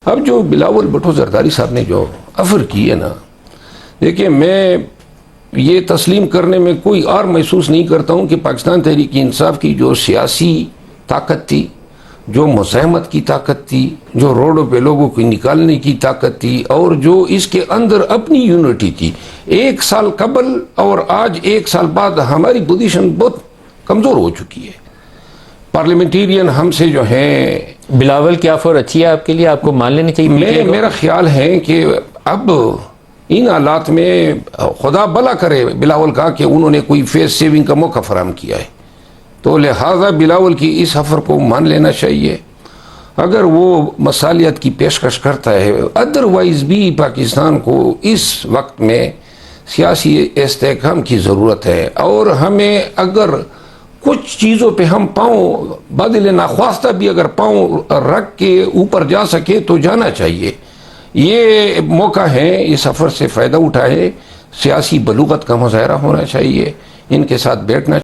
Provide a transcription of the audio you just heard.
اب جو بلاول بھٹو زرداری صاحب نے جو افر کی ہے نا، دیکھیں میں یہ تسلیم کرنے میں کوئی اور محسوس نہیں کرتا ہوں کہ پاکستان تحریک انصاف کی جو سیاسی طاقت تھی، جو مزاحمت کی طاقت تھی، جو روڈوں پہ لوگوں کو نکالنے کی طاقت تھی، اور جو اس کے اندر اپنی یونٹی تھی، ایک سال قبل اور آج ایک سال بعد ہماری پوزیشن بہت کمزور ہو چکی ہے۔ پارلیمنٹیرین ہم سے جو ہیں، بلاول کی آفر اچھی ہے آپ کے لیے، آپ کو مان لینا چاہیے؟ میرا خیال ہے کہ اب ان حالات میں خدا بھلا کرے بلاول کا کہ انہوں نے کوئی فیس سیونگ کا موقع فراہم کیا ہے، تو لہذا بلاول کی اس آفر کو مان لینا چاہیے۔ اگر وہ مصالحت کی پیشکش کرتا ہے، ادروائز بھی پاکستان کو اس وقت میں سیاسی استحکام کی ضرورت ہے، اور ہمیں اگر کچھ چیزوں پہ ہم پاؤں بدل ناخواستہ بھی اگر پاؤں رکھ کے اوپر جا سکے تو جانا چاہیے۔ یہ موقع ہے، اس سفر سے فائدہ اٹھائے، سیاسی بلوغت کا مظاہرہ ہونا چاہیے، ان کے ساتھ بیٹھنا